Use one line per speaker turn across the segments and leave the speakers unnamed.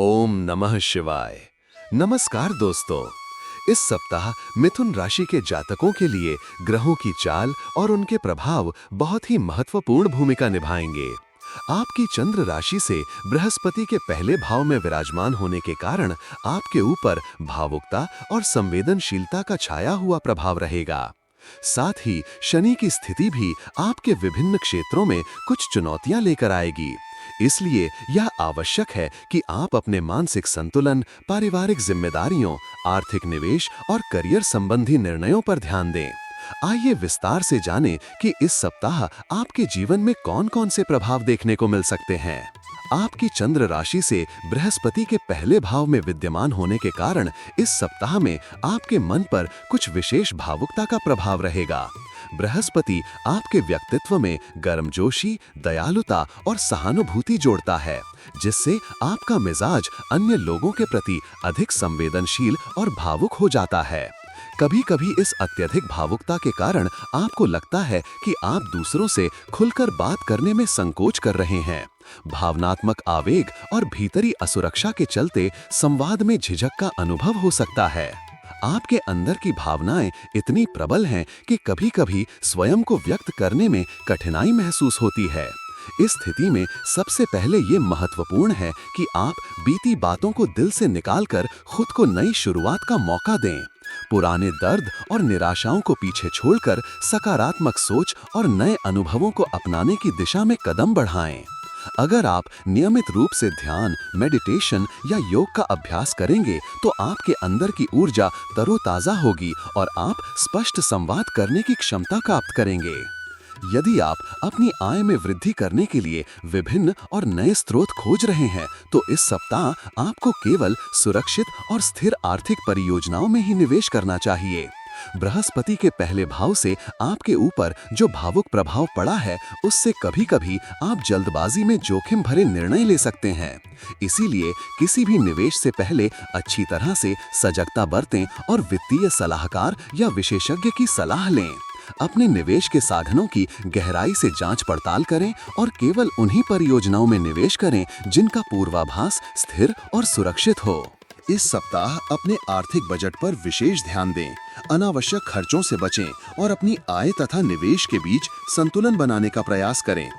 ओम नमः शिवाय। नमस्कार दोस्तों। इस सप्ताह मिथुन राशि के जातकों के लिए ग्रहों की चाल और उनके प्रभाव बहुत ही महत्वपूर्ण भूमिका निभाएंगे। आपकी चंद्र राशि से बृहस्पति के पहले भाव में विराजमान होने के कारण आपके ऊपर भावुकता और संवेदनशीलता का छाया हुआ प्रभाव रहेगा। साथ ही शनि की स्थिति भी आपके विभिन्न क्षेत्रों में कुछ चुनौतियां लेकर आएगी। इसलिए यह आवश्यक है कि आप अपने मानसिक संतुलन, पारिवारिक जिम्मेदारियों, आर्थिक निवेश और करियर संबंधी निर्णयों पर ध्यान दें। आइए विस्तार से जानें कि इस सप्ताह आपके जीवन में कौन-कौन से प्रभाव देखने को मिल सकते हैं। आपकी चंद्र राशि से बृहस्पति के पहले भाव में विद्यमान होने के कारण इस सप्ताह में आपके मन पर कुछ विशेष भावुकता का प्रभाव रहेगा। बृहस्पति आपके व्यक्तित्व में गर्मजोशी, दयालुता और सहानुभूति जोड़ता है, जिससे आपका मिजाज अन्य लोगों के प्रति अधिक संवेदनशील और भावुक हो जाता है। कभी-कभी इस अत्यधिक भावुकता के कारण आपको लगता है कि आप दूसरों से खुलकर बात करने में संकोच कर रहे हैं। भावनात्मक आवेग और भीतरी असुरक्षा के चलते संवाद में झिझक का अनुभव हो सकता है। आपके अंदर की भावनाएं इतनी प्रबल हैं कि कभी-कभी स्वयं को व्यक्त करने में कठिनाई महसूस होती है। इस स्थिति में सबसे पहले ये महत्वपूर्ण है कि आप बीती बातों को दिल से निकालकर खुद को नई शुरुआत का मौका दें। पुराने दर्द और निराशाओं को पीछे छोड़कर सकारात्मक सोच और नए अनुभवों को अपनाने की दिशा में कदम बढ़ाएं। अगर आप नियमित रूप से ध्यान, मेडिटेशन या योग का अभ्यास करेंगे तो आपके अंदर की ऊर्जा तरोताजा होगी और आप स्पष्ट संवाद करने की क्षमता प्राप्त करेंगे। यदि आप अपनी आय में वृद्धि करने के लिए विभिन्न और नए स्रोत खोज रहे हैं, तो इस सप्ताह आपको केवल सुरक्षित और स्थिर आर्थिक परियोजनाओं में ही निवेश करना चाहिए। बृहस्पति के पहले भाव से आपके ऊपर जो भावुक प्रभाव पड़ा है, उससे कभी-कभी आप जल्दबाजी में जोखिम भरे निर्णय ले सकते हैं। इसीलिए किसी भी निवेश से पहले अच्छी तरह से सजगता बरतें और वित्तीय सलाहकार या विशेषज्ञ की सलाह लें। अपने निवेश के साधनों की गहराई से जांच पड़ताल करें और केवल उन्हीं परियोजनाओं में निवेश करें जिनका पूर्वाभास स्थिर और सुरक्षित हो। इस सप्ताह अपने आर्थिक बजट पर विशेष ध्यान दें, अनावश्यक खर्चों से बचें और अपनी आय तथा निवेश के बीच संतुलन बनाने का प्रयास करें।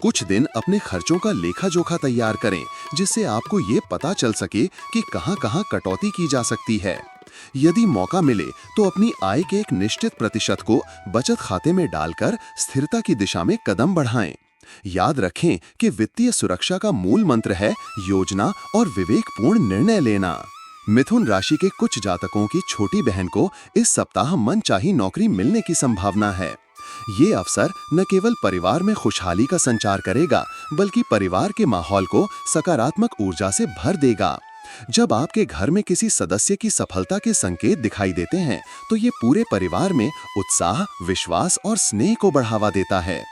कुछ दिन अपने खर्चों का लेखा जोखा तैयार करें, जिससे आपको ये पता चल सके कि कहां-कहां कटौती की जा सकती है। यदि मौका मिले तो अपनी आय के एक निश्चित प्रतिशत को बचत खाते में डालकर स्थिरता की दिशा में कदम बढ़ाएं। याद रखें कि वित्तीय सुरक्षा का मूल मंत्र है योजना और विवेकपूर्ण निर्णय लेना। मिथुन राशि के कुछ जातकों की छोटी बहन को इस सप्ताह मनचाही नौकरी मिलने की संभावना है। ये अवसर न केवल परिवार में खुशहाली का संचार करेगा, बल्कि परिवार के माहौल को सकारात्मक ऊर्जा से भर देगा। जब आपके घर में किसी सदस्य की सफलता के संकेत दिखाई देते हैं, तो ये पूरे परिवार में उत्साह, विश्वास और स्नेह को बढ़ावा देता है।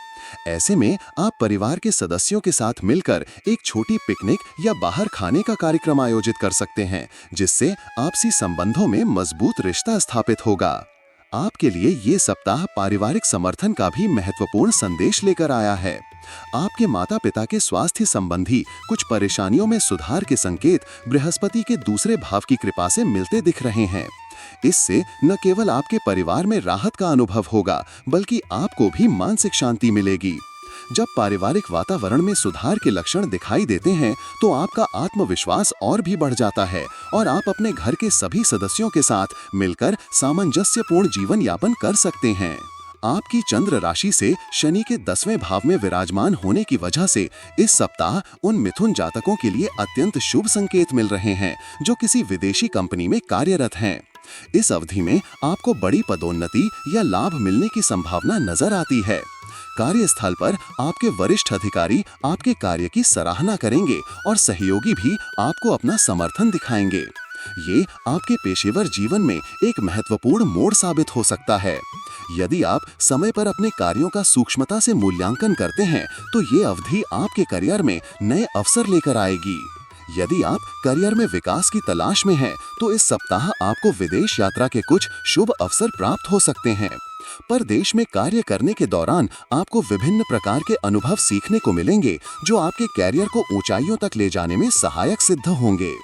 ऐसे में आप परिवार के सदस्यों के साथ मिलकर एक छोटी पिकनिक या बाहर खाने का कार्यक्रम आयोजित कर सकते हैं, जिससे आपसी संबंधों में मजबूत रिश्ता स्थापित होगा। आपके लिए ये सप्ताह पारिवारिक समर्थन का भी महत्वपूर्ण संदेश लेकर आया है। आपके माता-पिता के स्वास्थ्य संबंधी कुछ परेशानियों में सुधार के संकेत बृहस्पति के दूसरे भाव की कृपा से मिलते दिख रहे हैं। इससे न केवल आपके परिवार में राहत का अनुभव होगा, बल्कि आपको भी मानसिक शांति मिलेगी। जब पारिवारिक वातावरण में सुधार के लक्षण दिखाई देते हैं, तो आपका आत्मविश्वास और भी बढ़ जाता है और आप अपने घर के सभी सदस्यों के साथ मिलकर सामंजस्यपूर्ण जीवन यापन कर सकते हैं। आपकी चंद्र राशि से शनि के 10वें भाव में विराजमान होने की वजह से इस सप्ताह उन मिथुन जातकों के लिए अत्यंत शुभ संकेत मिल रहे हैं जो किसी विदेशी कंपनी में कार्यरत हैं। इस अवधि में आपको बड़ी पदोन्नति या लाभ मिलने की संभावना नजर आती है। कार्यस्थल पर आपके वरिष्ठ अधिकारी आपके कार्य की सराहना करेंगे और सहयोगी भी आपको अपना समर्थन दिखाएंगे। ये आपके पेशेवर जीवन में एक महत्वपूर्ण मोड़ साबित हो सकता है। यदि आप समय पर अपने कार्यों का सूक्ष्मता से मूल्यांकन करते हैं, तो ये अवधि आपके करियर में नए अवसर लेकर आएगी। यदि आप करियर में विकास की तलाश में हैं, तो इस सप्ताह आपको विदेश यात्रा के कुछ शुभ अवसर प्राप्त हो सकते हैं।
पर देश में कार्य करने के दौरान आपको विभिन्न प्रकार के अनुभव सीखने को मिलेंगे जो आपके कैरियर को ऊंचाइयों तक ले जाने में सहायक सिद्ध होंगे।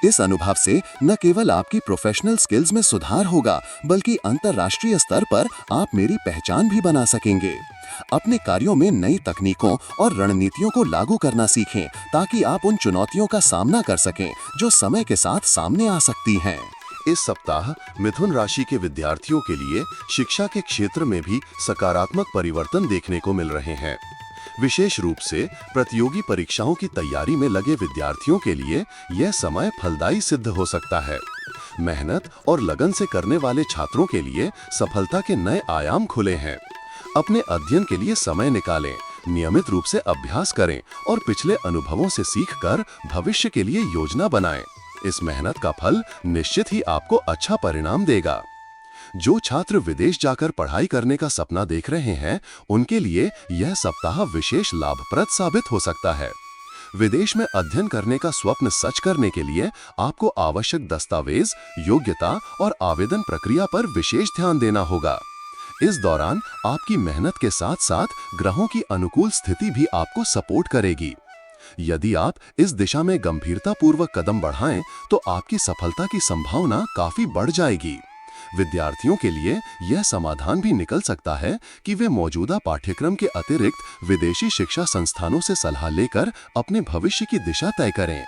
इस अनुभव से न केवल आपकी प्रोफेशनल स्किल्स में सुधार होगा बल्कि अंतर्राष्ट्रीय स्तर पर आप मेरी पहचान भी बना सकेंगे। अपने कार्यों में नई तकनीकों और रणनीतियों को लागू करना सीखें ताकि आप उन चुनौतियों का सामना कर सकें जो समय के साथ सामने आ सकती हैं।
इस सप्ताह मिथुन राशि के विद्यार्थियों के लिए शिक्षा के क्षेत्र में भी सकारात्मक परिवर्तन देखने को मिल रहे हैं। विशेष रूप से प्रतियोगी परीक्षाओं की तैयारी में लगे विद्यार्थियों के लिए यह समय फलदायी सिद्ध हो सकता है। मेहनत और लगन से करने वाले छात्रों के लिए सफलता के नए आयाम खुले हैं। अपने अध्ययन के लिए समय निकालें, नियमित रूप से अभ्यास करें और पिछले अनुभवों से सीखकर भविष्य के लिए योजना बनाएं। इस मेहनत का फल निश्चित ही आपको अच्छा परिणाम देगा। जो छात्र विदेश जाकर पढ़ाई करने का सपना देख रहे हैं, उनके लिए यह सप्ताह विशेष लाभप्रद साबित हो सकता है। विदेश में अध्ययन करने का स्वप्न सच करने के लिए आपको आवश्यक दस्तावेज, योग्यता और आवेदन प्रक्रिया पर विशेष ध्यान देना होगा। इस दौरान आपकी मेहनत के साथ साथ ग्रहों की अनुकूल स्थिति भी आपको सपोर्ट करेगी। यदि आप इस दिशा में गंभीरतापूर्वक कदम बढ़ाएं, तो आपकी सफलता की संभावना काफी बढ़ जाएगी। विद्यार्थियों के लिए यह समाधान भी निकल सकता है कि वे मौजूदा पाठ्यक्रम के अतिरिक्त विदेशी शिक्षा संस्थानों से सलाह लेकर अपने भविष्य की दिशा तय करें।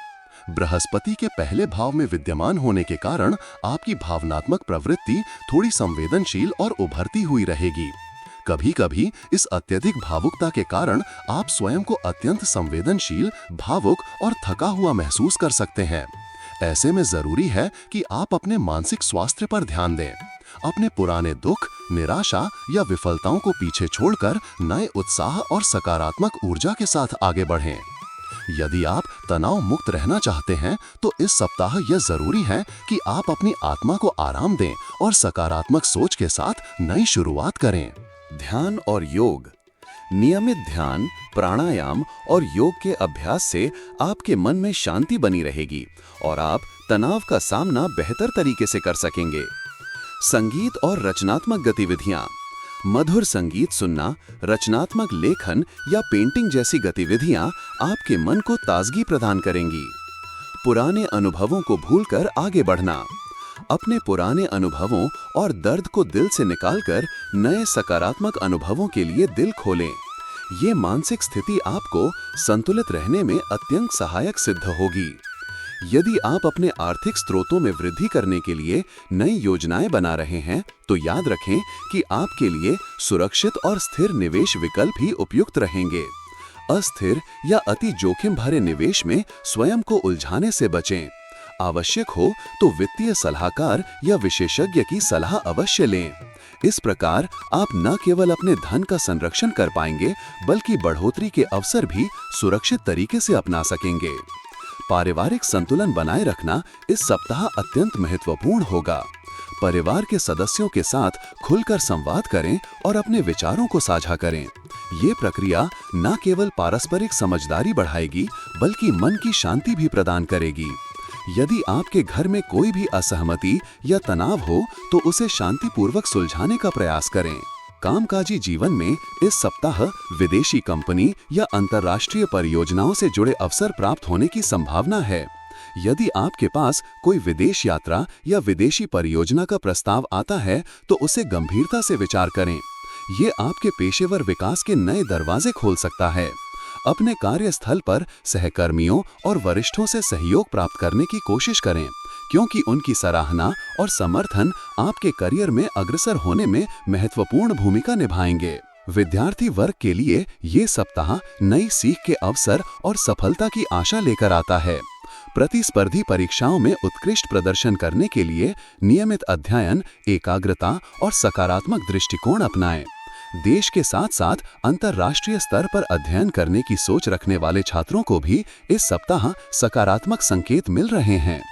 बृहस्पति के पहले भाव में विद्यमान होने के कारण आपकी भावनात्मक प्रवृत्ति थोड़ी संवेदनशील और उभरती हुई रहेगी। कभी-कभी इस अत्यधिक भावुकता के कारण आप स्वयं को अत्यंत संवेदनशील, भावुक और थका हुआ महसूस कर सकते हैं। ऐसे में जरूरी है कि आप अपने मानसिक स्वास्थ्य पर ध्यान दें। अपने पुराने दुख, निराशा या विफलताओं को पीछे छोड़कर नए उत्साह और सकारात्मक ऊर्जा के साथ आगे बढ़ें। यदि आप तनाव मुक्त रहना चाहते हैं, तो इस सप्ताह यह जरूरी है कि आप अपनी आत्मा को आराम दें और सकारात्मक सोच के साथ नई शुरुआत करें।
ध्यान और योग। नियमित ध्यान, प्राणायाम और योग के अभ्यास से आपके मन में शांति बनी रहेगी और आप तनाव का सामना बेहतर तरीके से कर सकेंगे। संगीत और रचनात्मक गतिविधियां। मधुर संगीत सुनना, रचनात्मक लेखन या पेंटिंग जैसी गतिविधियां आपके मन को ताजगी प्रदान करेंगी। पुराने अनुभवों को भूलकर आगे बढ़ना। अपने पुराने अनुभवों और दर्द को दिल से निकालकर नए सकारात्मक अनुभवों के लिए दिल खोलें। ये मानसिक स्थिति आपको संतुलित रहने में अत्यंत सहायक सिद्ध होगी। यदि आप अपने आर्थिक स्रोतों में वृद्धि करने के लिए नई योजनाएं बना रहे हैं, तो याद रखें कि आपके लिए सुरक्षित और स्थिर निवेश विकल्प ही उपयुक्त रहेंगे। अस्थिर या अति जोखिम भरे निवेश में स्वयं को उलझाने से बचें। आवश्यक हो तो वित्तीय सलाहकार या विशेषज्ञ की सलाह अवश्य लें। इस प्रकार आप न केवल अपने धन का संरक्षण कर पाएंगे, बल्कि बढ़ोतरी के अवसर भी सुरक्षित तरीके से अपना सकेंगे। पारिवारिक संतुलन बनाए रखना इस सप्ताह अत्यंत महत्वपूर्ण होगा। परिवार के सदस्यों के साथ खुलकर संवाद करें और अपने विचारों को साझा करें। ये प्रक्रिया न केवल पारस्परिक समझदारी बढ़ाएगी, बल्कि मन की शांति भी प्रदान करेगी। यदि आपके घर में कोई भी असहमति या तनाव हो, तो उसे शांतिपूर्वक सुलझाने का प्रयास करें। कामकाजी जीवन में इस सप्ताह विदेशी कंपनी या अंतर्राष्ट्रीय परियोजनाओं से जुड़े अवसर प्राप्त होने की संभावना है। यदि आपके पास कोई विदेश यात्रा या विदेशी परियोजना का प्रस्ताव आता है, तो उसे गंभीरता से विचार करें। ये आपके पेशेवर विकास के नए दरवाजे खोल सकता है। अपने कार्यस्थल पर सहकर्मियों और वरिष्ठों से सहयोग प्राप्त करने की कोशिश करें, क्योंकि उनकी सराहना और समर्थन आपके करियर में अग्रसर होने में महत्वपूर्ण भूमिका निभाएंगे। विद्यार्थी वर्ग के लिए ये सप्ताह नई सीख के अवसर और सफलता की आशा लेकर आता है। प्रतिस्पर्धी परीक्षाओं में उत्कृष्ट प्रदर्शन करने के लिए नियमित अध्ययन, एकाग्रता और सकारात्मक दृष्टिकोण अपनाएं। देश के साथ साथ अंतर्राष्ट्रीय स्तर पर अध्ययन करने की सोच रखने वाले छात्रों को भी इस सप्ताह सकारात्मक संकेत मिल रहे हैं।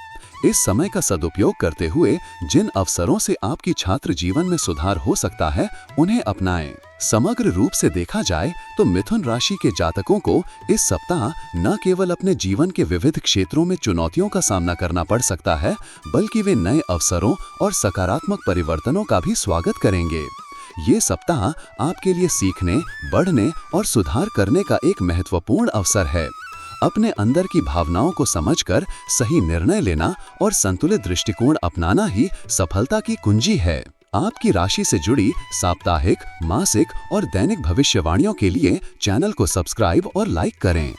इस समय का सदुपयोग करते हुए जिन अवसरों से आपकी छात्र जीवन में सुधार हो सकता है, उन्हें अपनाएं। समग्र रूप से देखा जाए तो मिथुन राशि के जातकों को इस सप्ताह न केवल अपने जीवन के विविध क्षेत्रों में चुनौतियों का सामना करना पड़ सकता है, बल्कि वे नए अवसरों और सकारात्मक परिवर्तनों का भी स्वागत करेंगे। ये सप्ताह आपके लिए सीखने, बढ़ने और सुधार करने का एक महत्वपूर्ण अवसर है। अपने अंदर की भावनाओं को समझकर सही निर्णय लेना और संतुलित दृष्टिकोण अपनाना ही सफलता की कुंजी है। आपकी राशि से जुड़ी साप्ताहिक, मासिक और दैनिक भविष्यवाणियों के लिए चैनल को सब्सक्राइब और लाइक करें।